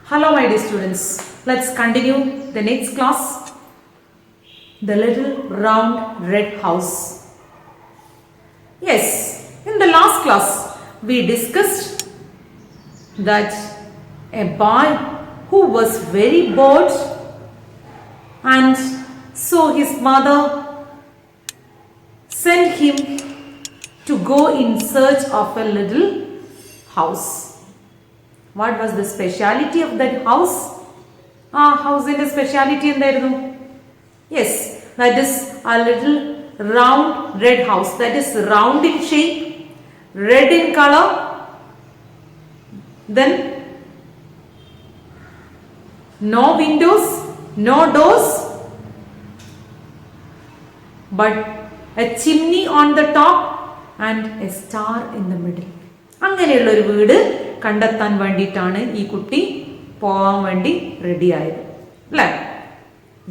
Hello my dear students, let's continue the next class, the little round red house. Yes, in the last class we discussed that a boy who was very bored and so his mother sent him to go in search of a little house. What was the speciality of that house? House in the speciality എന്തായിരുന്നു? Yes, that is a little round red house. That is round in shape, red in color. Then no windows, no doors, but a chimney on the top and a star in the middle. അങ്ങനെയുള്ള ഒരു വീട് കണ്ടെത്താൻ വേണ്ടിയിട്ടാണ് ഈ കുട്ടി പോവാൻ വേണ്ടി ready ആയത് അല്ലേ?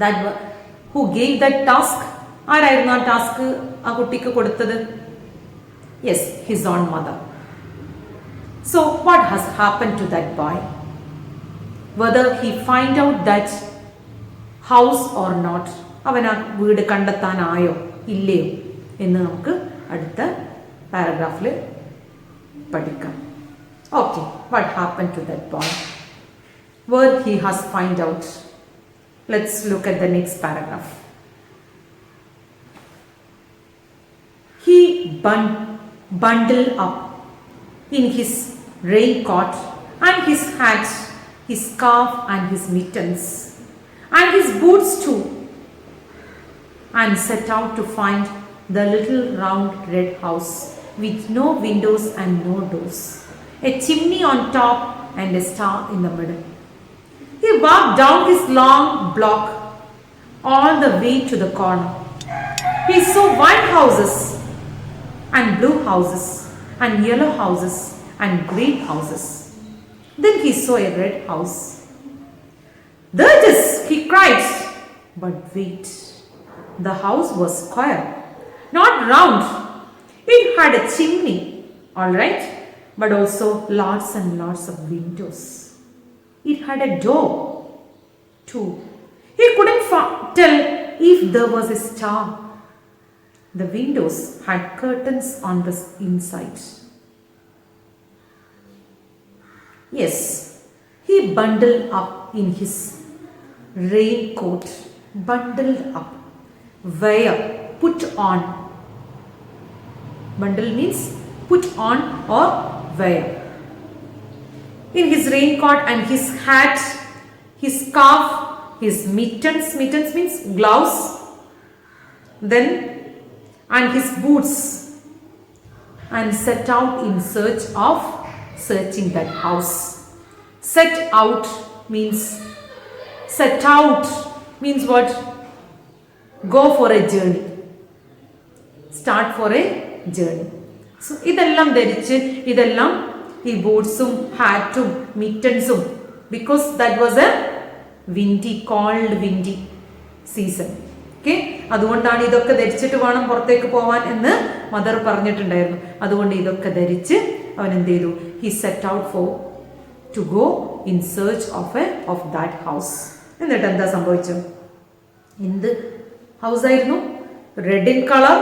That who gave that task? ആരായിരുന്നു ആ ടാസ്ക് ആ കുട്ടിക്ക് കൊടുത്തത്? Yes, his own mother. So what has happen to that boy? Whether he find out that house or not, അവൻ ആ വീട് കണ്ടെത്താനായോ ഇല്ലയോ എന്ന് നമുക്ക് അടുത്ത പാരഗ്രാഫിൽ പഠിക്കാം. Okay, what happened to that boy? Where he has find out. Let's look at the next paragraph. He bundled up in his raincoat and his hat, his scarf and his mittens and his boots too, and set out to find the little round red house with no windows and no doors, a chimney on top and a star in the middle. He walked down his long block all the way to the corner. He saw white houses and blue houses and yellow houses and green houses. Then he saw a red house. There it is, he cried. But wait, the house was square, not round. It had a chimney, all right, but also lots and lots of windows. It had a door too. He couldn't tell if there was a star. The windows had curtains on the inside. Yes, he bundled up in his raincoat. Bundled up. Wear, put on. Bundle means put on or wear. In his raincoat and his hat, his scarf, his mittens. Mittens means gloves. Then and his boots, and set out in search of searching that house. Set out means what? Go for a journey. Start for a journey. So ഇതെല്ലാം ധരിച്ച് ഇതെല്ലാം ഈ ബൂട്ട്സും ഹാറ്റും മിറ്റൻസും, because that was a cold windy season. Okay, അതുകൊണ്ടാണ് ഇതൊക്കെ ധരിച്ചിട്ട് വേണം പുറത്തേക്ക് പോവാൻ എന്ന് മദർ പറഞ്ഞിട്ടുണ്ടായിരുന്നു. അതുകൊണ്ട് ഇതൊക്കെ ധരിച്ച് അവൻ എന്ത് ചെയ്തു? He set out for to go in search of that house. എന്നിട്ട് എന്താ സംഭവിച്ചു? എന്ത് ഹൗസ് ആയിരുന്നു? Red in colour,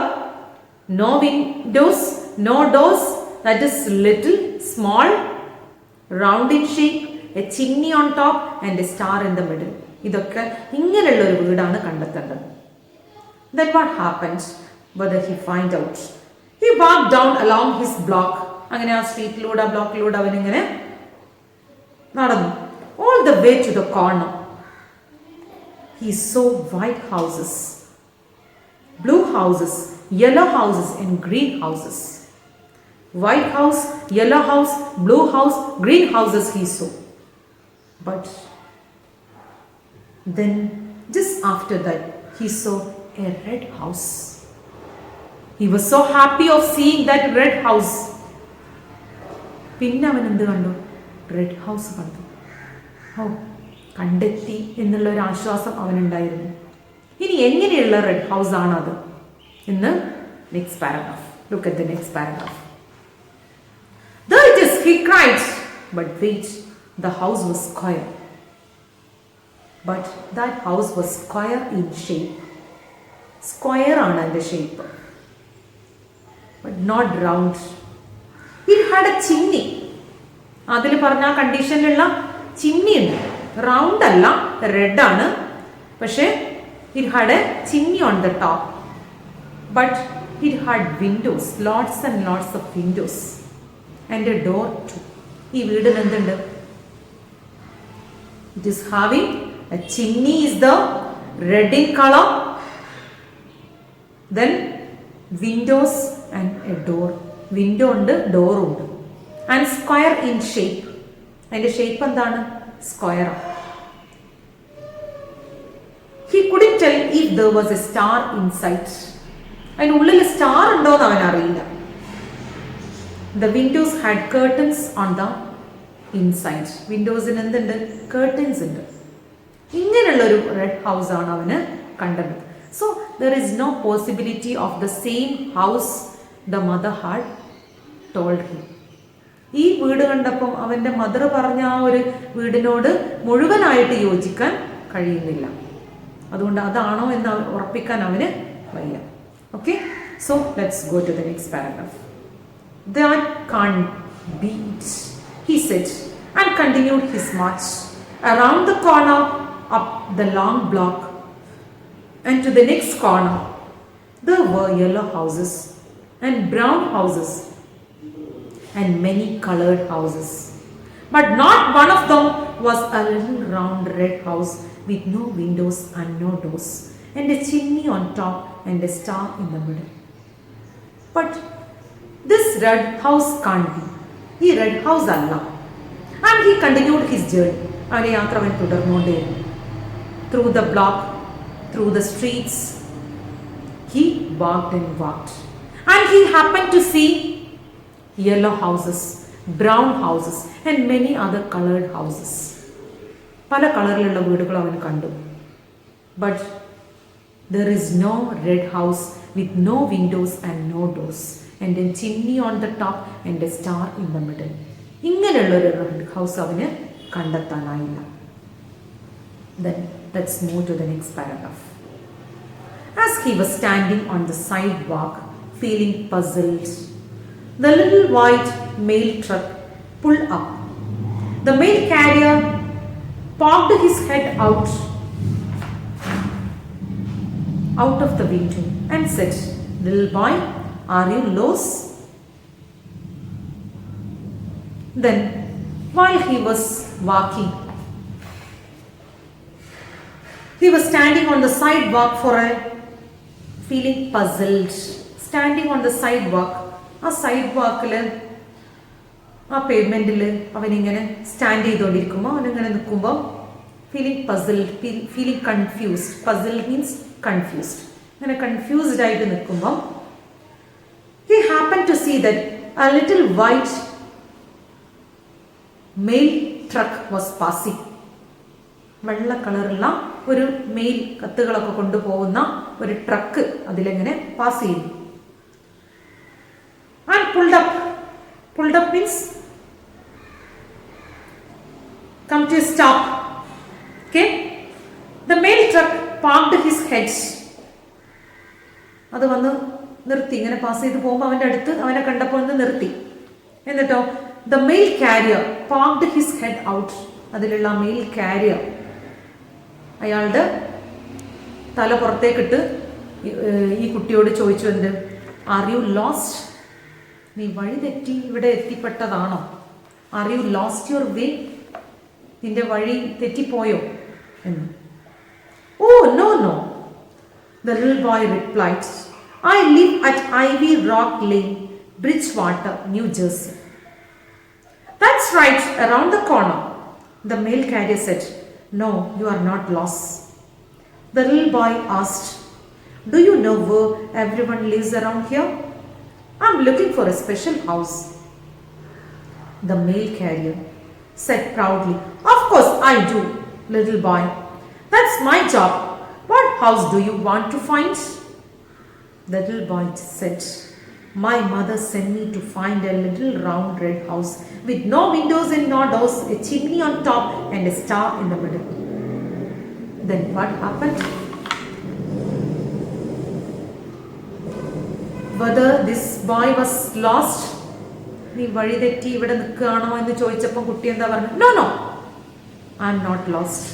no windows, no doors, that is little, small, round in shape, a chimney on top and a star in the middle. ഇതൊക്കെ ഇങ്ങനെയുള്ള ഒരു വീടാണ് കണ്ടെത്തേണ്ടത്. Then what happened? Whether he find out. He walked down along his block. അങ്ങനെ ആ സ്ട്രീറ്റിലൂടെ ബ്ലോക്കിലൂടെ അവനിങ്ങനെ നടന്നു. All the way to the corner. He saw white houses, blue houses, yellow houses and green houses. White house, yellow house, blue house, green houses he saw. But then just after that he saw a red house. He was so happy of seeing that red house. പിന്നെ അവൻ എന്ത് കണ്ടു? Red house കണ്ടു. കണ്ടെത്തി എന്നുള്ള ഒരു ആശ്വാസം അവനുണ്ടായിരുന്നു. ഇനി എങ്ങനെയുള്ള റെഡ് ഹൗസ് ആണത് എന്ന് next paragraph. Look at the next paragraph. There it is, he cried. But wait, the house was square, but that house was square in shape. Square ആണ് അതിൻ്റെ shape, but not round. It had a chimney. അതിൽ പറഞ്ഞ ആ കണ്ടീഷനിലുള്ള chimney ഉണ്ട്. Round അല്ല, red ആണ്, പക്ഷേ it had a chimney on the top, but it had windows, lots and lots of windows, and a door too. ഈ വീടിന് എന്തുണ്ട്? It is having a chimney is the red in color, then windows and a door. Window ഉണ്ട്, door ഉണ്ട്, and square in shape. അതിൻ്റെ shape എന്താണ്? Square. He couldn't tell if there was a star inside. അതിനുള്ളിൽ star ഉണ്ടോ എന്ന് അവൻ അറിയില്ല. The windows had curtains on the inside. വിൻഡോസിന് എന്തുണ്ട്? curtains ഉണ്ട്. ഇങ്ങനെയുള്ളൊരു റെഡ് ഹൗസ് ആണ് അവന് കണ്ടത്. So there is no possibility of the same house the mother had told him. ഈ വീട് കണ്ടപ്പം അവൻ്റെ മദർ പറഞ്ഞ ആ ഒരു വീടിനോട് മുഴുവനായിട്ട് യോജിക്കാൻ കഴിയുന്നില്ല. അതുകൊണ്ട് അതാണോ എന്ന് ഉറപ്പിക്കാൻ അവന് വയ്യ. Okay, so let's go to the next paragraph. That can't be it, he said, and continued his march around the corner, up the long block, and to the next corner. There were yellow houses and brown houses and many colored houses, but not one of them was a little round red house with no windows and no doors, and a chimney on top and a star in the middle. But this red house can't be. ഈ red house അല്ല. And he continued his journey. അവൻ്റെ യാത്ര അവൻ തുടർന്നുകൊണ്ടേയിരുന്നു. Through the block, through the streets, he walked and walked. And he happened to see yellow houses, brown houses, and many other colored houses. പല കളറിലുള്ള വീടുകൾ അവൻ കണ്ടു. But there is no red house with no windows and no doors, and a chimney on the top and a star in the middle. ഇങ്ങനെയുള്ളൊരു red house അവന് കണ്ടെത്താനായില്ല. Then let's move to the next paragraph. As he was standing on the sidewalk, feeling puzzled, the little white mail truck pulled up. The mail carrier popped his head out of the window and said, "Little boy, are you lost?" Then, while he was walking, he was standing on the sidewalk for a feeling puzzled. Standing on the sidewalk, ആ സൈഡ്വാക്കിൽ ആ പേയ്മെൻറ്റിൽ അവനിങ്ങനെ stand ചെയ്തുകൊണ്ടിരിക്കുമ്പോൾ അവനിങ്ങനെ നിൽക്കുമ്പോൾ feeling puzzled, feeling confused. Puzzled means confused. അങ്ങനെ confused ആയിട്ട് നിൽക്കുമ്പം he happened to see that a little white mail truck was passing. വെള്ള കളറുള്ള ഒരു മെയിൽ കത്തുകളൊക്കെ കൊണ്ടുപോകുന്ന ഒരു ട്രക്ക് അതിലെങ്ങനെ പാസ് ചെയ്യുന്നു. And pulled up. Pulled up means come to a stop. Okay? The mail truck parked his head. അത് വന്ന് നിർത്തി. ഇങ്ങനെ പാസ് ചെയ്ത് പോകുമ്പോൾ അവൻ്റെ അടുത്ത് അവനെ കണ്ടപ്പോൾ ഒന്ന് നിർത്തി. എന്നിട്ടോ the mail carrier parked his head out. അതിലുള്ള മെയിൽ കാരിയർ അയാളുടെ തല പുറത്തേക്കിട്ട് ഈ കുട്ടിയോട് ചോദിച്ചു, എന്ത്? Are you lost? നീ വഴി തെറ്റി ഇവിടെ എത്തിപ്പെട്ടതാണോ? Are you lost your way? നിന്റെ വഴി തെറ്റിപ്പോയോ എന്ന്. Oh no no, the little boy replied, I live at Ivy Rock Lane, Bridgewater, New Jersey. That's right, around the corner. The mail carrier said, no, you are not lost. The little boy asked, do you know where everyone lives around here? I'm looking for a special house. The mail carrier said proudly, of course I do, little boy. That's my job. What house do you want to find? The little boy said, my mother sent me to find a little round red house with no windows and no doors, a chimney on top and a star in the middle. Then what happened? Whether this boy was lost? നീ വഴി തെറ്റി ഇവിടെ നിൽക്കുകയാണോ എന്ന് ചോദിച്ചപ്പോൾ കുട്ടി എന്താ പറഞ്ഞു? No no, I am not lost.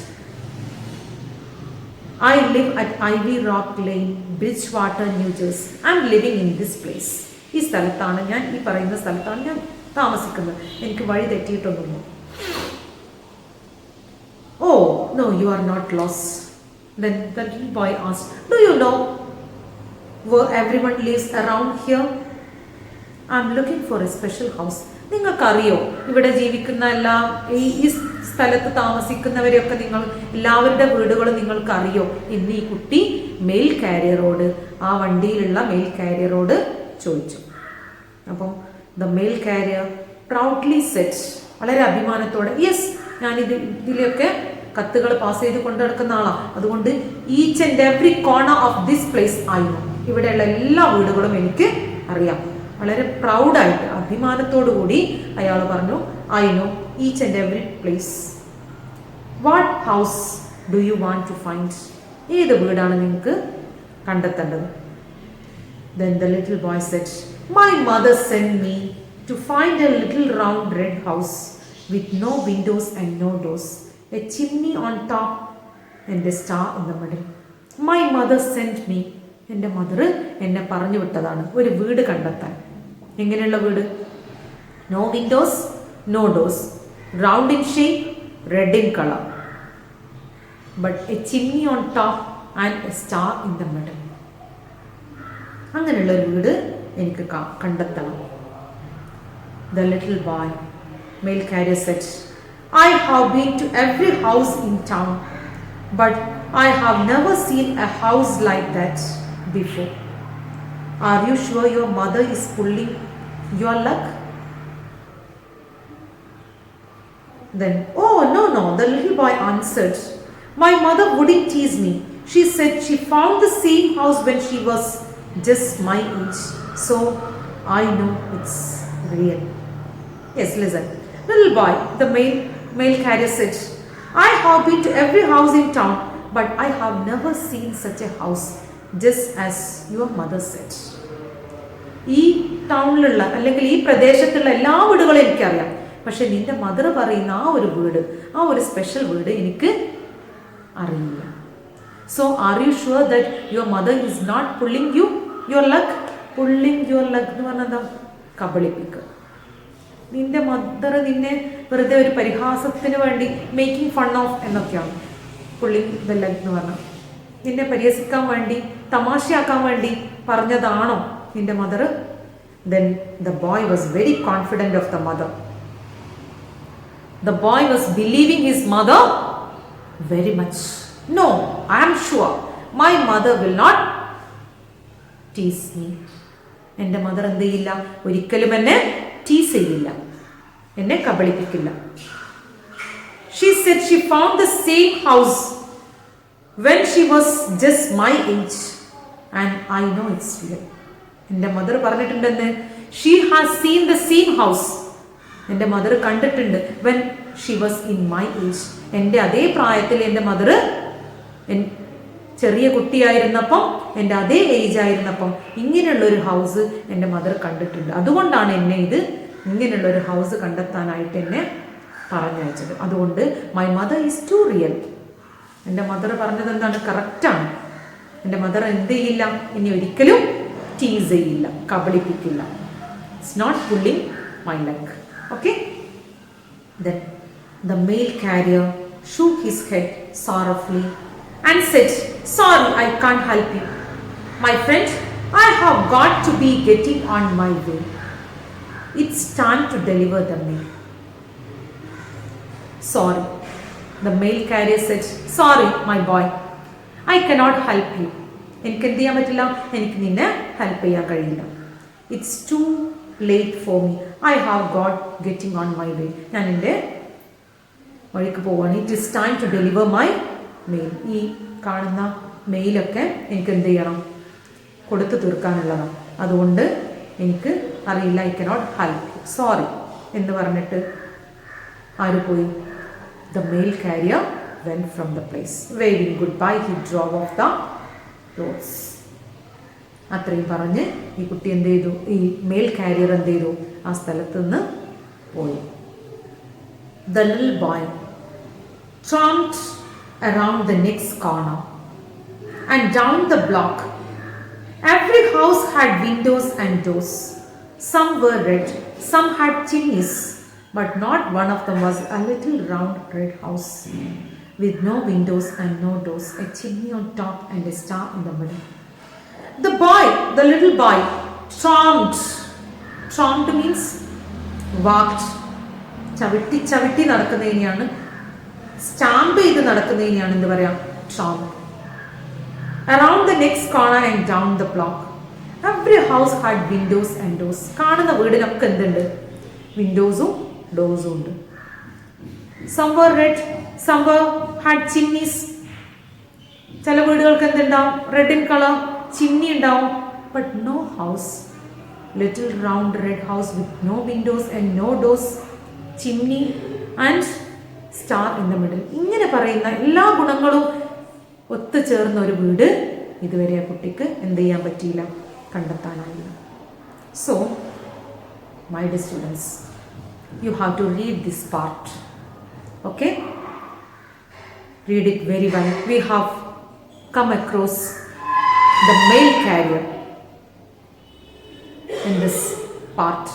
I live at Ivy Rock Lane, Bridgewater, New Jersey. I am living in this place. ഈ സ്ഥലത്താണ് ഞാൻ, ഈ പറയുന്ന സ്ഥലത്താണ് ഞാൻ താമസിക്കുന്നത്. എനിക്ക് വഴി തെറ്റിയിട്ടൊന്നുമില്ല. Oh, no, you are not lost. Then the little boy asked, do you know where everyone lives around here? I am looking for a special house. നിങ്ങൾക്കറിയോ ഇവിടെ ജീവിക്കുന്ന ഈ സ്ഥലത്ത് താമസിക്കുന്നവരെയൊക്കെ എല്ലാവരുടെ വീടുകളും നിങ്ങൾക്കറിയോ എന്ന് ഈ കുട്ടി മെയിൽ കാരിയറോട്, ആ വണ്ടിയിലുള്ള മെയിൽ കാരിയറോട് ചോദിച്ചു. അപ്പം the mail carrier proudly said, വളരെ അഭിമാനത്തോടെ, യെസ്, ഇതിലൊക്കെ കത്തുകൾ പാസ് ചെയ്ത് കൊണ്ടു നടക്കുന്ന ആളാണ്, അതുകൊണ്ട് each and every corner of this place ആയിരുന്നു, ഇവിടെയുള്ള എല്ലാ വീടുകളും എനിക്ക് അറിയാം. വളരെ പ്രൗഡായിട്ട് അഭിമാനത്തോടു കൂടി അയാൾ പറഞ്ഞു, I know each and every place. What house do you want to find? ഏത് വീടാണ് നിങ്ങൾക്ക് കണ്ടെത്തേണ്ടത്? Then the little boy said, my mother sent me to find a little round red house with no windows and no doors, a chimney on top and a star in the middle. My mother sent me. എൻ്റെ mother എന്നെ പറഞ്ഞു വിട്ടതാണ് ഒരു വീട് കണ്ടെത്താൻ. എങ്ങനെയുള്ള വീട്? No windows, no doors, round in shape, red in colour, but a chimney on top and a star in the middle. അങ്ങനെയുള്ള ഒരു വീട് എനിക്ക് കണ്ടെത്തണം. The little boy, mail carrier said, I have been to every house in town, but I have never seen a house like that before. Are you sure your mother is pulling your luck? Then, oh no, the little boy answered, my mother wouldn't tease me. She said she found the same house when she was just my age, so I know it's real. Yes, listen. Little boy, the mail carrier said, I have been to every house in town, but I have never seen such a house, just as your mother said. ഈ ടൗണിലുള്ള അല്ലെങ്കിൽ ഈ പ്രദേശത്തുള്ള എല്ലാ വീടുകളും എനിക്കറിയാം, പക്ഷെ നിന്റെ mother പറയുന്ന ആ ഒരു വീട്, ആ ഒരു സ്പെഷ്യൽ വീട് എനിക്ക് അറിയില്ല. So are you sure that your mother is not pulling your luck? Pulling your luck എന്ന് പറഞ്ഞാൽ കബളിപ്പിക്കുക. നിന്റെ മദർ നിന്നെ വെറുതെ ഒരു പരിഹാസത്തിന് വേണ്ടി മേക്കിംഗ് ഫൺ ഓഫ് എന്നൊക്കെയാണ് പുള്ളിങ് ദ ലെഗ് എന്ന് പറഞ്ഞാൽ. നിന്നെ പരിഹസിക്കാൻ വേണ്ടി, തമാശയാക്കാൻ വേണ്ടി പറഞ്ഞതാണോ നിന്റെ mother? Then the boy was very confident of the mother. The boy was believing his mother very much. No, I am sure my mother will not tease me. എൻ്റെ mother എന്ത് ചെയ്യില്ല, ഒരിക്കലും എന്നെ ടീസ് ചെയ്യില്ല, എന്നെ കബളിപ്പിക്കില്ല. She said she found the same house when she was just my age and I know it's real. എൻ്റെ mother പറഞ്ഞിട്ടുണ്ടെന്ന്, she has seen the same house. എൻ്റെ മദർ കണ്ടിട്ടുണ്ട് when she was in my age. എൻ്റെ അതേ പ്രായത്തിൽ എൻ്റെ mother ചെറിയ കുട്ടിയായിരുന്നപ്പം, എൻ്റെ അതേ ഏജ് ആയിരുന്നപ്പം ഇങ്ങനെയുള്ളൊരു ഹൗസ് എൻ്റെ മദർ കണ്ടിട്ടുണ്ട്. അതുകൊണ്ടാണ് എന്നെ ഇങ്ങനെയുള്ളൊരു ഹൗസ് കണ്ടെത്താനായിട്ട് എന്നെ പറഞ്ഞയച്ചത്. അതുകൊണ്ട് my mother is too real. എൻ്റെ മദർ പറഞ്ഞത് എന്താണ്? കറക്റ്റാണ്. എൻ്റെ മദർ എന്ത് ചെയ്യില്ല, ഇനി ഒരിക്കലും ടീസ് ചെയ്യില്ല, കബളിപ്പിക്കില്ല. It's not pulling my luck. Okay. Then the mail carrier shook his head sorrowfully and said, sorry, I can't help you. My friend, I have got to be getting on my way. It's time to deliver the mail. Sorry. The mail carrier said, sorry, my boy. I cannot help you. എനിക്ക് എന്ത് ചെയ്യാൻ പറ്റില്ല, എനിക്ക് നിന്നെ help ചെയ്യാൻ കഴിയില്ല. It's too late for me. I have got getting on my way. ഞാൻ എൻ്റെ വഴിക്ക് പോവാണ്. It is time to deliver my mail. ഈ കാണുന്ന മെയിലൊക്കെ എനിക്ക് എന്ത് ചെയ്യണം, കൊടുത്തു തീർക്കാനുള്ളതാണ്. അതുകൊണ്ട് എനിക്ക് അറിയില്ല, I cannot help you, sorry എന്ന് പറഞ്ഞിട്ട് ആര് പോയി? The mail carrier went from the place. Waving goodbye, he drove off the roads. അത്രയും പറഞ്ഞ് ഈ കുട്ടി എന്ത് ചെയ്തു, ഈ മെയിൽ കാരിയർ എന്ത് ചെയ്തു, ആ സ്ഥലത്ത് നിന്ന് പോയി. The little boy tramped around the next corner and down the block. Every house had windows and doors. Some were red, some had chimneys, but not one of them was a little round red house with no windows and no doors, a chimney on top and a star in the middle. The little boy, tramped. Tramped means walked. ചവിട്ടി നടക്കുന്നതിനെയാണ്, stamp ചെയ്ത് നടക്കുന്നതിനെയാണ് എന്ത് പറയാം, tramp. Around the next corner and down the block. Every house had windows and doors. കാണുന്ന വീടിനൊക്കെ എന്തുണ്ട്, വിൻഡോസും ഡോർസും ഉണ്ട്. Some were red, some had chimneys. ചില വീടുകൾക്ക് എന്തുണ്ടാവും, റെഡ് ഇൻ കളർ, ചിമ്നി ഉണ്ടാവും. But no house, little round red house with no windows and no doors, chimney and star in the middle. ഇങ്ങനെ പറയുന്ന എല്ലാ ഗുണങ്ങളും ഒത്തുചേർന്ന ഒരു വീട് ഇതുവരെ ആ കുട്ടിക്ക് എന്ത് ചെയ്യാൻ പറ്റിയില്ല, കണ്ടെത്താനായില്ല. So my dear students, you have to read this part. Okay, read it very well. We have come across the mail carrier in this part.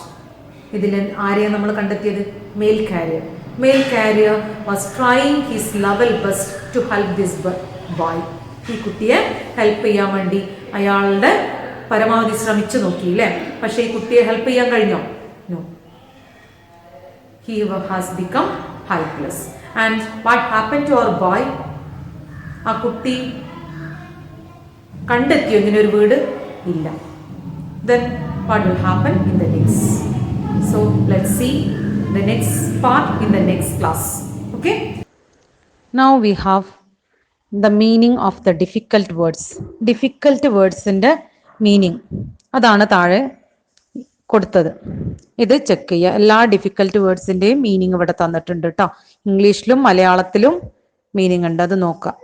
ഇതിൽ ആരെയാണ് നമ്മൾ കണ്ടെത്തിയത്, mail carrier. Mail carrier was trying his level best to help this boy. ഈ കുട്ടിയെ help ചെയ്യാൻ വേണ്ടി അയാളുടെ പരമാവധി ശ്രമിച്ചു നോക്കി അല്ലേ, പക്ഷെ ഈ കുട്ടിയെ ഹെൽപ്പ് ചെയ്യാൻ കഴിഞ്ഞോ? No. He has become helpless. And what happen to our boy? ആ കുട്ടി കണ്ടെത്തിയോ ഇങ്ങനെ ഒരു വീട്? ഇല്ല. Then what will happen in the next? So let's see the next part in the next class. Okay? Now we have the meaning of the difficult words. Difficult words ന്റെ meaning അതാണ് താഴെ കൊടുത്തത്. ഇത് ചെക്ക് ചെയ്യുക. എല്ലാ difficult വേർഡ്സിന്റെയും meaning ഇവിടെ തന്നിട്ടുണ്ട് കേട്ടോ. ഇംഗ്ലീഷിലും മലയാളത്തിലും മീനിങ് ഉണ്ട്, അത് നോക്കാം.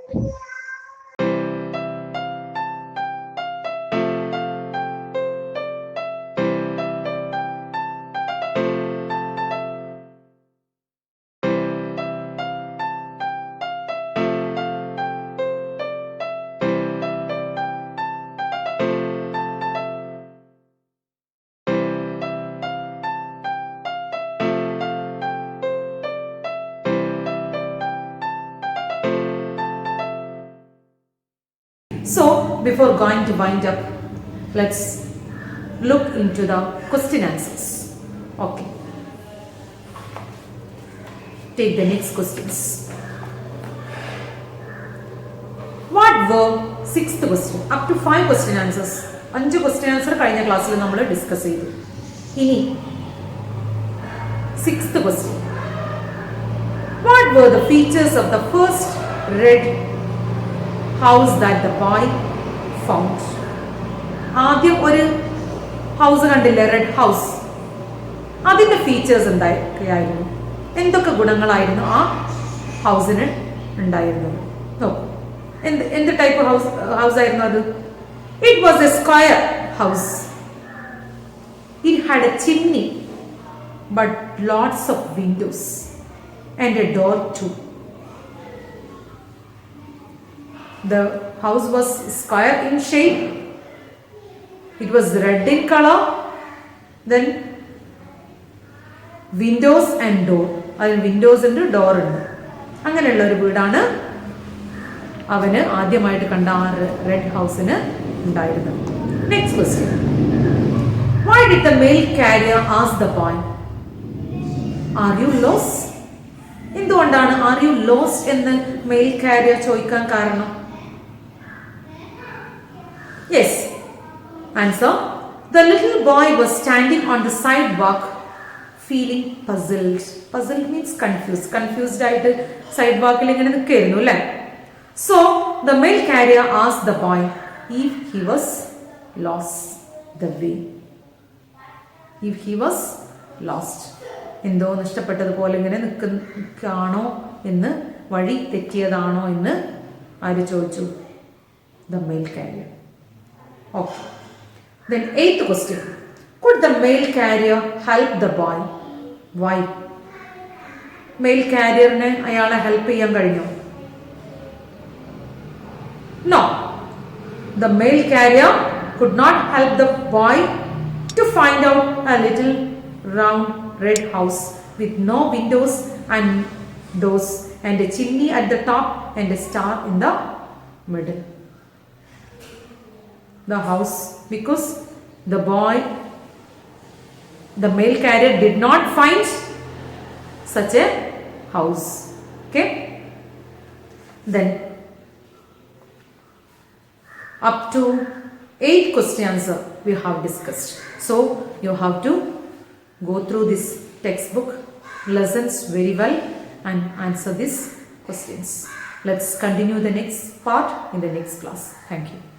So, before going to wind up, let's look into the question answers. Okay. Take the next questions. What were sixth question? Up to 5 question answers. 5 question answer കഴിഞ്ഞ ക്ലാസ്സിൽ നമ്മൾ ഡിസ്കസ് ചെയ്തു. ഇനി sixth question. What were the features of the first red house that the boy found? ആദ്യം ഒരു house കണ്ടില്ലേ, red house. അതിന്റെ features എന്തൊക്കെയായിരുന്നു, എന്തൊക്കെ ഗുണങ്ങളായിരുന്നു ആ ഹൗസിന് ഉണ്ടായിരുന്നത്? എന്ത് ടൈപ്പ് ഹൗസ് ആയിരുന്നു അത്? It was a square house. It had a chimney but lots of windows and a door too. The house was square in shape. It was red in color. Then windows and door. അതിന് Windows ഉണ്ട്, door ഉണ്ട്. അങ്ങനെയുള്ള ഒരു വീടാണ് അവന് ആദ്യമായിട്ട് കണ്ട ആ റെഡ് ഹൗസിന് ഉണ്ടായിരുന്നത്. Next question. Why did the mail carrier ask the boy, "Are you lost?" എന്തുകൊണ്ടാണ് "Are you lost" എന്ന് മെയിൽ കാരിയർ ചോദിക്കാൻ കാരണം? Yes. Answer. The little boy was standing on the sidewalk feeling puzzled. Puzzled means confused. Confused ആയിട്ട് sidewalkൽ ഇങ്ങനെ നിൽക്കുകയായിരുന്നു അല്ലേ? So the mail carrier asked the boy if he was lost the way. If he was lost. എന്തോ നഷ്ടപ്പെട്ടതുപോലെ ഇങ്ങനെ നിൽക്കുകയാണോ എന്ന് വഴി തെറ്റിയതാണോ എന്ന് ആര് ചോദിച്ചു? The mail carrier. Okay. Then 8th question. Could the mail carrier help the boy? Why? Mail carrier ne ayala help ചെയ്യാൻ കഴിഞ്ഞോ? No. The mail carrier could not help the boy to find out a little round red house with no windows and doors and a chimney at the top and a star in the middle. The house, because the mail carrier did not find such a house. Okay. Then up to 8 questions we have discussed. So you have to go through this textbook lessons very well and answer these questions. Let's continue the next part in the next class. Thank you.